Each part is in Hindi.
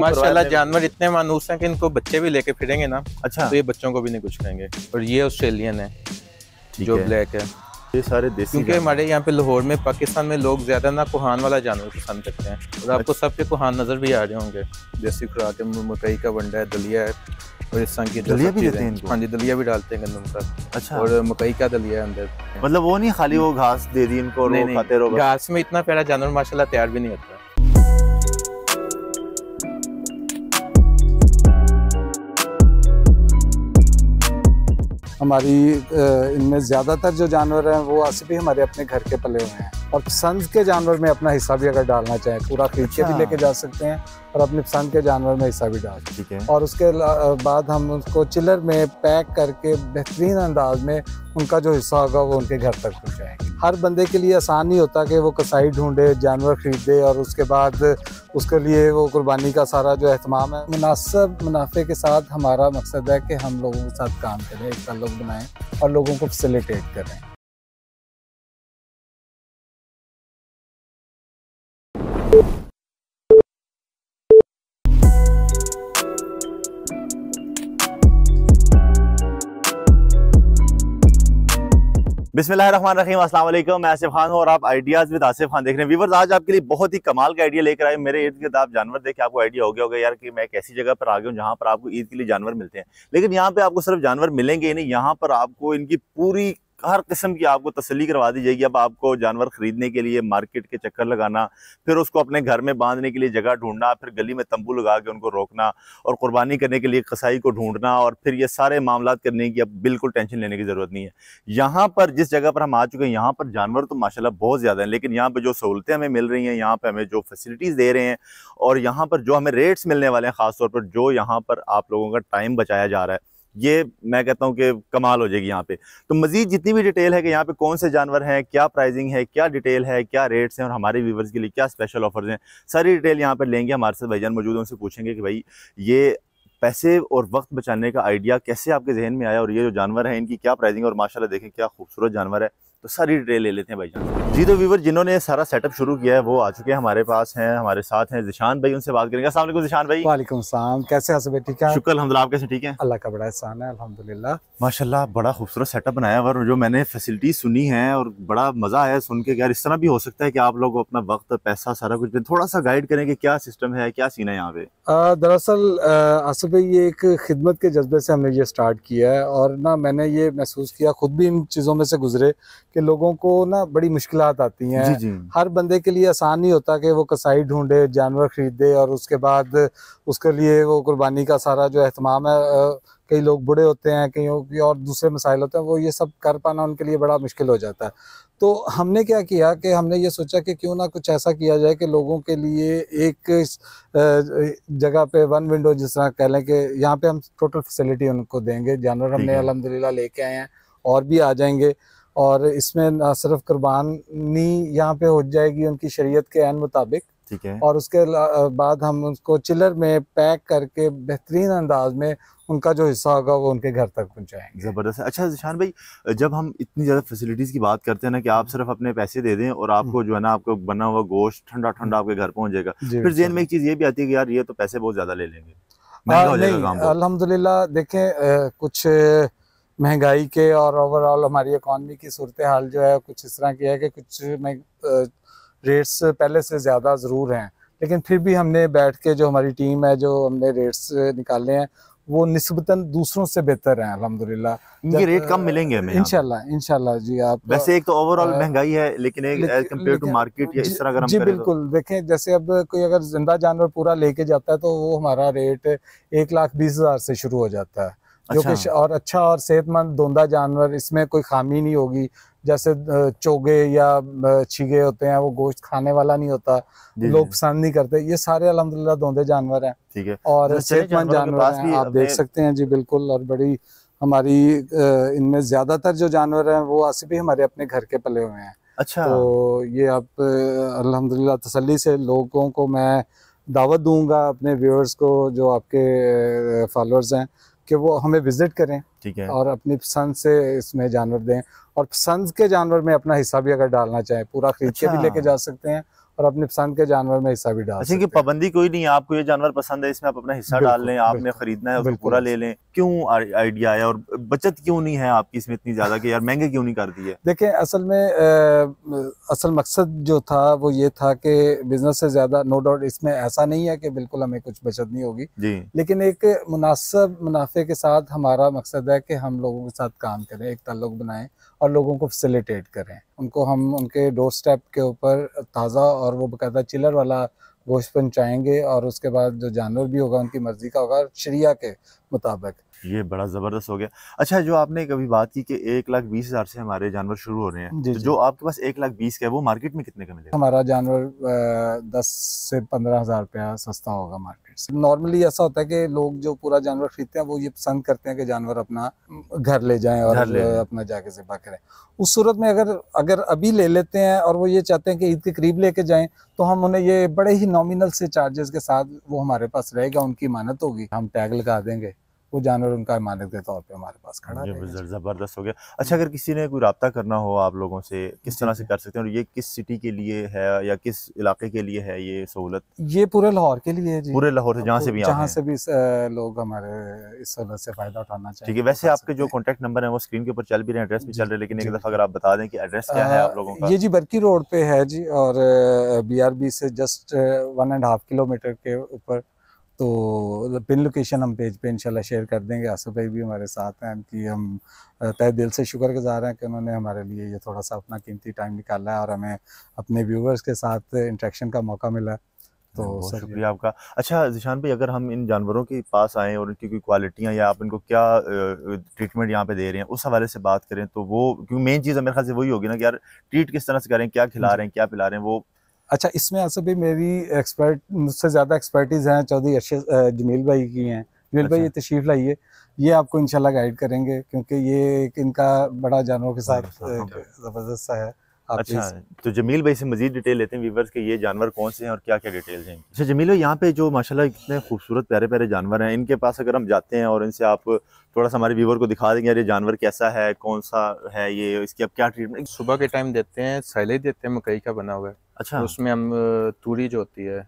माशाल्लाह जानवर इतने मानूस हैं कि इनको बच्चे भी लेके फिरेंगे ना। अच्छा, तो ये बच्चों को भी नहीं कुछ कहेंगे। और ये ऑस्ट्रेलियन है जो ब्लैक है। ये सारे देसी, क्योंकि हमारे यहाँ पे लाहौर में, पाकिस्तान में लोग ज्यादा ना कुहान वाला जानवर पसंद करते हैं। और आपको सबके कुहान नजर भी आ रहे होंगे। देसी खुराक है, मकई का वंडा है, दलिया है और इस तरह की दलिया भी देते हैं इनको? हाँ जी, दलिया भी डालते हैं गंदम का। अच्छा, और मकई का दलिया है अंदर। मतलब वो नहीं खाली वो घास दे दी इनको और वो खाते रहो? घास में इतना प्यारा जानवर माशाल्लाह तैयार भी नहीं होता। हमारी इनमें ज़्यादातर जो जानवर हैं वो आसिफ ही हमारे अपने घर के पले हुए हैं। और पसंद के जानवर में अपना हिस्सा भी अगर डालना चाहें, पूरा खरीद के भी लेके जा सकते हैं और अपनी पसंद के जानवर में हिस्सा भी डाल सकते हैं। और उसके बाद हम उसको चिलर में पैक करके बेहतरीन अंदाज में उनका जो हिस्सा होगा वो उनके घर तक पहुँचाएंगे। हर बंदे के लिए आसान नहीं होता कि वो कसाई ढूंढे, जानवर खरीदे और उसके बाद उसके लिए वो कुर्बानी का सारा जो एहतमाम है। मुनासिब मुनाफे के साथ हमारा मकसद है कि हम लोगों के साथ काम करें, एक ताल्लुक बनाएं और लोगों को फैसिलिटेट करें। बिस्मिल्लाहिर्रहमानिर्रहीम, अस्सलाम वालेकुम। मैं आसिफ खान हूँ और आप आइडियाज़ विद आसिफ खान देख रहे हैं। व्यूअर्स, आज आपके लिए बहुत ही कमाल का आइडिया लेकर आए। मेरे इर्द गिर्द आप जानवर देख के आपको आइडिया हो गया होगा यार कि मैं एक ऐसी जगह पर आ गया हूँ जहाँ पर आपको ईद के लिए जानवर मिलते हैं। लेकिन यहाँ पे आपको सिर्फ जानवर मिलेंगे ही नहीं, यहाँ पर आपको इनकी पूरी हर किस्म की आपको तसल्ली करवा दी जाएगी। अब आपको जानवर खरीदने के लिए मार्केट के चक्कर लगाना, फिर उसको अपने घर में बांधने के लिए जगह ढूंढना, फिर गली में तंबू लगा के उनको रोकना और कुर्बानी करने के लिए कसाई को ढूंढना, और फिर ये सारे मामलात करने की अब बिल्कुल टेंशन लेने की ज़रूरत नहीं है। यहाँ पर जिस जगह पर हम आ चुके हैं, यहाँ पर जानवर तो माशाल्लाह बहुत ज़्यादा हैं, लेकिन यहाँ पर जो सहूलतें हमें मिल रही हैं, यहाँ पर हमें जो फैसिलिटीज़ दे रहे हैं और यहाँ पर जो हमें रेट्स मिलने वाले हैं, ख़ासतौर पर जो यहाँ पर आप लोगों का टाइम बचाया जा रहा है, ये मैं कहता हूँ कि कमाल हो जाएगी यहाँ पे। तो मजीद जितनी भी डिटेल है कि यहाँ पे कौन से जानवर हैं, क्या प्राइसिंग है, क्या डिटेल है, क्या रेट्स हैं और हमारे व्यूवर्स के लिए क्या स्पेशल ऑफर्स हैं, सारी डिटेल यहाँ पर लेंगे। हमारे साथ भाईजान मौजूद हैं, उनसे पूछेंगे कि भाई ये पैसे और वक्त बचाने का आइडिया कैसे आपके जहन में आया और ये जो जानवर हैं इनकी क्या प्राइसिंग, और माशाल्लाह देखें क्या खूबसूरत जानवर है। तो सारी डिटेल ले लेते हैं भाईजान जी। तो व्यूवर जिन्होंने सारा सेटअप शुरू किया है वो आ चुके हैं हमारे पास हैं, हमारे साथ हैं ज़िशान भाई, उनसे बात करेंगे। अस्सलाम वालेकुम ज़िशान भाई। वालेकुम सलाम, कैसे हैं सब? ठीक है, शुक्र अल्हम्दुलिल्लाह, आप कैसे? ठीक है, अल्लाह का बड़ा एहसान है, अल्हम्दुलिल्लाह। माशाल्लाह बड़ा खूबसूरत सेटअप बनाया और जो मैंने फैसिलिटी सुनी है और बड़ा मज़ा आया सुन के। यार इस तरह भी हो सकता है कि आप लोग अपना वक्त, पैसा, सारा कुछ थोड़ा सा गाइड करें कि क्या सिस्टम है, क्या सीन है यहाँ पे? दरअसल आसिफ भाई ये एक खिदमत के जज्बे से हमने ये स्टार्ट किया है और ना मैंने ये महसूस किया, खुद भी इन चीज़ों में से गुजरे कि लोगों को ना बड़ी मुश्किलात आती हैं। जी। हर बंदे के लिए आसान नहीं होता कि वो कसाई ढूंढे, जानवर खरीदे और उसके बाद उसके लिए वो कुर्बानी का सारा जो एहतमाम है, कई लोग बूढ़े होते हैं, कई और दूसरे मसाइल होते हैं, वो ये सब कर पाना उनके लिए बड़ा मुश्किल हो जाता है। तो हमने क्या किया कि हमने ये सोचा कि क्यों ना कुछ ऐसा किया जाए कि लोगों के लिए एक जगह पे वन विंडो, जिस तरह कह लें कि यहाँ पे हम टोटल फैसिलिटी उनको देंगे। जानवर हमने अल्हम्दुलिल्लाह लेके आए हैं और भी आ जाएंगे और इसमें ना सिर्फ कुर्बानी यहाँ पे हो जाएगी उनकी शरीयत के ऐन मुताबिक, ठीक है, और उसके बाद हम उसको चिलर में पैक करके बेहतरीन अंदाज में उनका जो हिस्सा होगा वो उनके घर तक पहुंचाएंगे। ज़बरदस्त है। अच्छा ज़िशान भाई, जब हम इतनी ज़्यादा फैसिलिटीज़ की बात करते हैं ना कि आप सिर्फ अपने पैसे दे दें और आपको जो है ना आपको बना हुआ गोश्त ठंडा ठंडा आपके घर पहुंच जाएगा, फिर जेन में एक चीज़ ये भी आती है कि यार ये तो पैसे बहुत ज़्यादा ले लेंगे, महंगा हो जाएगा काम। अल्हम्दुलिल्लाह देखें, कुछ महंगाई के और ओवरऑल हमारी इकॉनमी की सूरत हाल जो है कुछ इस तरह की है कि कुछ रेट्स पहले से ज़्यादा ज़रूर हैं, लेकिन फिर भी हमने बैठ के जो हमारी टीम है, जो हमने रेट्स निकाले हैं वो निस्बतन दूसरों से बेहतर हैं अल्हम्दुलिल्लाह। इनके रेट कम मिलेंगे हमें इंशाल्लाह जी। आप वैसे एक तो ओवरऑल महंगाई है, लेकिन एक एज कम्पेयर टू मार्केट या इस तरह अगर हम करें बिल्कुल देखें, जैसे अब कोई अगर जिंदा जानवर पूरा लेके जाता है तो वो हमारा रेट 1,20,000 से शुरू हो जाता है, जो कि और अच्छा और सेहतमंद दोंदा जानवर, इसमें कोई खामी नहीं होगी। जैसे चोगे या छीगे होते हैं, वो गोश्त खाने वाला नहीं होता, लोग पसंद नहीं करते। ये सारे अल्हम्दुलिल्लाह दोंदे जानवर हैं, ठीक है, और सेहतमंद जानवर हैं, आप देख सकते हैं जी। बिल्कुल, और बड़ी हमारी इनमें ज़्यादातर जो जानवर हैं वो आसिफ ही हमारे अपने घर के पले हुए हैं। अच्छा, तो ये आप अल्हम्दुलिल्लाह तसल्ली से लोगों को मैं दावत दूंगा, अपने व्यूअर्स को, जो आपके फॉलोअर्स हैं, कि वो हमें विजिट करें, ठीक है, और अपनी पसंद से इसमें जानवर दें और पसंद के जानवर में अपना हिस्सा भी अगर डालना चाहें, पूरा खरीद के भी लेके जा सकते हैं और अपनी पसंद के जानवर में हिस्सा भी डाल अच्छा, सकते कि हैं। पाबंदी कोई नहीं है, आपको ये जानवर पसंद है, इसमें आप अपना हिस्सा डाल लें, आपने बिल्कुल, खरीदना है उसको बिल्कुल पूरा ले लें। क्यों आइडिया आया और बचत क्यों नहीं है आपकी इसमें इतनी ज्यादा कि यार महंगे क्यों नहीं कर दिए? देखें, असल में असल मकसद जो था वो ये था कि बिजनेस से ज़्यादा, नो डाउट इसमें ऐसा नहीं है कि बिल्कुल हमें कुछ बचत नहीं होगी, जी, लेकिन एक मुनासिब मुनाफे के साथ हमारा मकसद है कि हम लोगों के साथ काम करें, एक ताल्लुक बनाएं और लोगों को फैसिलिटेट करें। उनको हम उनके डोर स्टेप के ऊपर ताज़ा और वो बाकायदा चिलर वाला गोश्त पहुँचाएंगे और उसके बाद जो जानवर भी होगा उनकी मर्ज़ी का होगा, शरिया के मुताबिक। ये बड़ा जबरदस्त हो गया। अच्छा, जो आपने कभी बात की कि 1,20,000 से हमारे जानवर शुरू हो रहे हैं, जी तो जी, जो आपके पास 1,20,000 का है वो मार्केट में कितने का मिलेगा? हमारा जानवर 10 से 15,000 रुपया सस्ता होगा मार्केट से। नॉर्मली ऐसा होता है कि लोग जो पूरा जानवर खरीदते हैं वो ये पसंद करते हैं कि जानवर अपना घर ले जाएं और घर ले जाएं। अपना जाके ज़िबा करें। उस सूरत में अगर अगर अभी ले लेते हैं और वो ये चाहते हैं कि ईद के करीब लेके जाएं, तो हम उन्हें ये बड़े ही नॉमिनल से चार्जेस के साथ वो हमारे पास रहेगा, उनकी इमानत होगी, हम टैग लगा देंगे, वो जानवर उनका इमानत के तौर पे हमारे पास खड़ा ये रहेगा। जबरदस्त हो गया। अच्छा, अगर किसी ने कोई रब्ता करना हो आप लोगों से, किस जी, तरह से जी। कर सकते हैं और ये किस सिटी के लिए है या किस इलाके के लिए है ये सहूलत? ये पूरे लाहौर के लिए है जी। पूरे लाहौर से जहाँ से भी जहाँ आए से हैं? भी लोग हमारे इस सहूलत से फ़ायदा उठाना चाहिए। ठीक है, वैसे आपके जो कॉन्टैक्ट नंबर है वो स्क्रीन के ऊपर चल भी रहे हैं, एड्रेस भी जी, चल रहे हैं, लेकिन एक जी, दफ़ा अगर आप बता दें कि एड्रेस क्या है आप लोगों का? ये जी बरकी रोड पे है जी, और BRB से जस्ट 1.5 किलोमीटर के ऊपर। तो पिन लोकेशन हम पेज पे इंशाल्लाह शेयर कर देंगे। आसिफ भाई भी हमारे साथ हैं, इनकी हम तहे दिल से शुक्रगुजार हैं कि उन्होंने हमारे लिए ये थोड़ा सा अपना कीमती टाइम निकाला है और हमें अपने व्यूवर्स के साथ इंटरेक्शन का मौका मिला। तो बहुत सर शुक्रिया आपका। अच्छा ज़ीशान भाई, अगर हम इन जानवरों के पास आएँ और उनकी कोई क्वालिटियाँ या आप इनको क्या ट्रीटमेंट यहाँ पे दे रहे हैं उस हवाले से बात करें, तो वो क्योंकि मेन चीज़ मेरे ख्याल से वही होगी ना कि यार ट्रीट किस तरह से करें, क्या खिला रहे हैं, क्या पिला रहे हैं वो। अच्छा, इसमें आसिफ भाई मेरी मुझसे ज़्यादा एक्सपर्टीज़ हैं चौधरी जमील भाई की हैं। जमील भाई अच्छा। ये तशरीफ़ लाइए, ये आपको इंशाल्लाह गाइड करेंगे, क्योंकि ये एक इनका बड़ा जानवरों के साथ ज़बरदस्त सा है। आप अच्छा, प्लीज़। तो जमील भाई से मजीद डिटेल लेते हैं व्यूवर्स के, ये जानवर कौन से हैं और क्या क्या डिटेल्स हैं। अच्छा जमील भाई, यहाँ पे जो माशाल्लाह इतने खूबसूरत प्यारे प्यारे जानवर हैं, इनके पास अगर हम जाते हैं और इनसे आप थोड़ा सा हमारे व्यूवर को दिखा देंगे यार ये जानवर कैसा है, कौन सा है ये, इसकी अब क्या ट्रीटमेंट? सुबह के टाइम देते हैं, साइलेज देते हैं, मकई का बना हुआ है। अच्छा तो उसमें हम तूरी जो होती है,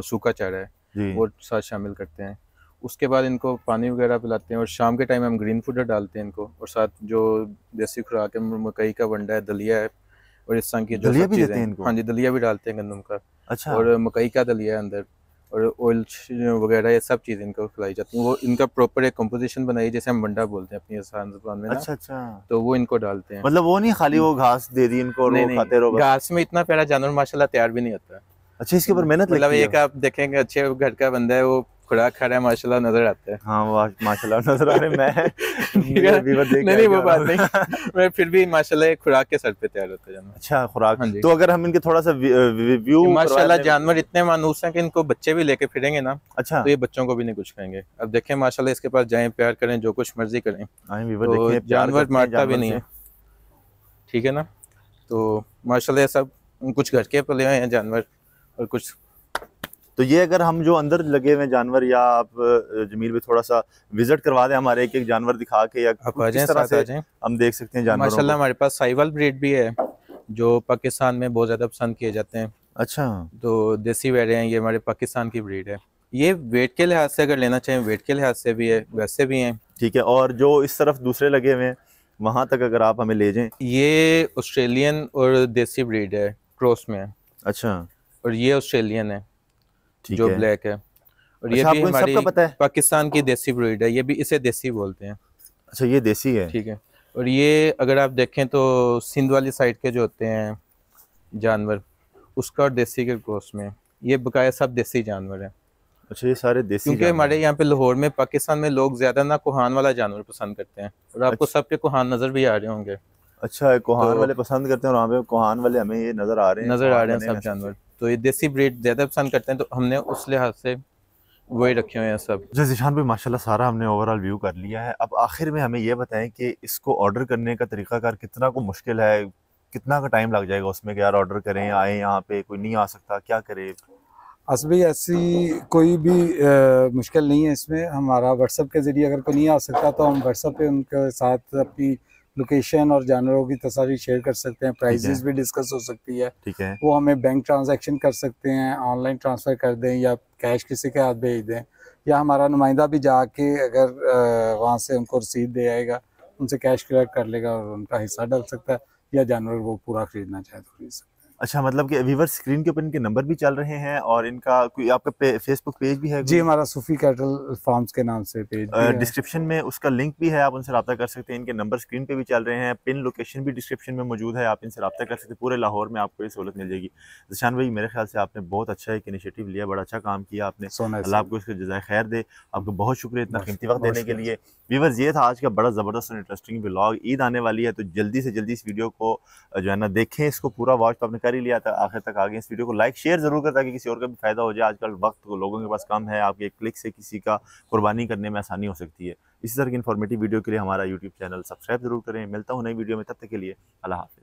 सूखा चारा है, जी, वो साथ शामिल करते हैं। उसके बाद इनको पानी वगैरह पिलाते हैं और शाम के टाइम हम ग्रीन फूडर डालते हैं इनको, और साथ जो देसी खुराक है, मकई का वंडा है, दलिया है, और इस तरह की जो दलिया सब भी चीज़ें देते हैं हैं। इनको? हाँ जी, दलिया भी डालते हैं गंदम का, अच्छा, और मकई का दलिया है अंदर, और ऑयल वगैरह ये सब चीज़ें इनको खिलाई जाती हैं। वो इनका प्रॉपर एक कंपोजिशन बनाई है, जैसे हम वंडा बोलते हैं अपनी आसान ज़ुबान में ना, अच्छा अच्छा, तो वो इनको डालते हैं। मतलब वो नहीं खाली वो घास दे दी इनको और नहीं वो खाते रहो नहीं, बस? घास में इतना प्यारा जानवर माशाल्लाह तैयार भी नहीं होता है। अच्छा, इसके ऊपर मेहनत मतलब लगती है? एक आप देखेंगे अच्छे घर का बंदा है, वो खुराक खा रहा है, माशाल्लाह नजर आता है। हाँ वो माशाल्लाह नजर आ रहे हैं। मैं ठीक है? व्यूवर देख नहीं के नहीं, वो आ बात रहा हूँ। नहीं, मैं फिर भी माशाल्लाह एक खुराक के सर पे तैयार होता है जानवर। अच्छा खुराक, हाँ जी। तो अगर हम इनके थोड़ा सा व्यू माशाल्लाह जानवर इतने मानूस हैं कि इनको बच्चे भी लेके फिरेंगे ना, अच्छा तो ये बच्चों को भी नहीं कुछ कहेंगे। अब देखें माशाल्लाह, इसके पास जाएं, प्यार करें, जो कुछ मर्जी करें, आए व्यूवर तो देखिए, प्यार जानवर करते हैं मारता भी जानवर नहीं से। है। ठीक है ना, तो माशाल्लाह सब कुछ घर के पले हुए हैं जानवर, और कुछ। तो ये अगर हम जो अंदर लगे हुए जानवर, या आप जमील भी थोड़ा सा विजिट करवा दें हमारे, एक एक जानवर दिखा के, या आप आ जाएं, किस तरह साथ आ से जाएं। हम देख सकते हैं जानवरों माशाल्लाह को? हमारे पास साहिवाल ब्रीड भी है, जो पाकिस्तान में बहुत ज़्यादा पसंद किए जाते हैं। अच्छा तो देसी वैरे हैं, ये हमारे पाकिस्तान की ब्रीड है। ये वेट के लिहाज से अगर लेना चाहें, वेट के लिहाज से भी है, वैसे भी हैं। ठीक है, और जो इस तरफ दूसरे लगे हुए हैं वहां तक अगर आप हमें ले जाएं। ये ऑस्ट्रेलियन और देसी ब्रीड है, क्रॉस में है, अच्छा और ये ऑस्ट्रेलियन है ठीक जो है। ब्लैक है, और ये अच्छा, भी आपको इन सब हमारी का पता है? पाकिस्तान की देसी ब्रीड है, ये भी इसे देसी बोलते हैं। अच्छा ये देसी है? ठीक है, और ये अगर आप देखें तो सिंध वाली साइड के जो होते हैं जानवर, उसका और देसी के क्रॉस में, ये बकाया सब देसी जानवर है। अच्छा ये सारे देसी क्योंकि जानवर हमारे हैं। यहाँ पे लाहौर में, पाकिस्तान में लोग ज्यादा ना कोहान वाला जानवर पसंद करते हैं, और आपको अच्छा। सबके कोहान नजर भी आ रहे होंगे, अच्छा कोहान तो वाले पसंद करते हैं और वहाँ पे कोहान वाले हमें ये नजर आ रहे हैं, नजर आ कोहान रहे हैं बने सब हैं जानवर। तो ये देसी ब्रीड ज्यादा पसंद करते हैं, तो हमने उस लिहाज से वही रखे हुए हैं सब। जो ज़ीशान भाई माशाल्लाह सारा हमने ओवरऑल व्यू कर लिया है। अब आखिर में हमें ये बताएं कि इसको ऑर्डर करने का तरीकाकार कितना को मुश्किल है, कितना का टाइम लग जाएगा उसमें कि यार ऑर्डर करें, आए यहाँ पे, कोई नहीं आ सकता, क्या करे? असली ऐसी कोई भी मुश्किल नहीं है इसमें। हमारा व्हाट्सएप के ज़रिए अगर कोई नहीं आ सकता तो हम व्हाट्सएप पे उनके साथ अपनी लोकेशन और जानवरों की तस्वीर शेयर कर सकते हैं, ठीक प्राइजेस है। भी डिस्कस हो सकती है। ठीक है। वो हमें बैंक ट्रांजैक्शन कर सकते हैं, ऑनलाइन ट्रांसफ़र कर दें या कैश किसी के हाथ भेज दें, या हमारा नुमाइंदा भी जाके अगर वहाँ से उनको रसीद दे आएगा, उनसे कैश कलेक्ट कर लेगा और उनका हिस्सा डाल सकता है, या जानवर वो पूरा खरीदना चाहे तो खरीद सकता है। अच्छा, मतलब कि व्यूअर स्क्रीन के ऊपर इनके नंबर भी चल रहे हैं, और इनका कोई आपका फेसबुक पेज भी है जी, कोई? हमारा सूफी कैटल फार्म्स के नाम से पेज भी है। डिस्क्रिप्शन में उसका लिंक भी है, आप उनसे रब्ता कर सकते हैं। इनके नंबर स्क्रीन पे भी चल रहे हैं, पिन लोकेशन भी डिस्क्रिप्शन में मौजूद है, आप इनसे रब्ता कर सकते हैं। पूरे लाहौर में आपको ये सहूलत मिल जाएगी। ज़ीशान भाई, मेरे ख्याल से आपने बहुत अच्छा एक इनिशिएटिव लिया, बड़ा अच्छा काम किया आपने। अल्लाह आपको इसका जज़ाए खैर दे। आपको बहुत शुक्रिया इतना कीमती वक्त देने के लिए। व्यूअर्स, ये था आज का बड़ा ज़बरदस्त और इंटरेस्टिंग व्लॉग। ईद आने वाली है, तो जल्दी से जल्दी इस वीडियो को जो है ना देखें, इसको पूरा वॉच तो आपने कर ही लिया था, आखिर तक आ गए। इस वीडियो को लाइक शेयर ज़रूर करें ताकि किसी और का भी फ़ायदा हो जाए। आजकल वक्त लोगों के पास कम है, आपके एक क्लिक से किसी का कुर्बानी करने में आसानी हो सकती है। इसी तरह की इन्फॉर्मेटिव वीडियो के लिए हमारा यूट्यूब चैनल सब्सक्राइब जरूर करें। मिलता हूँ नई वीडियो में, तब तक के लिए अल्लाह हाफ़िज़।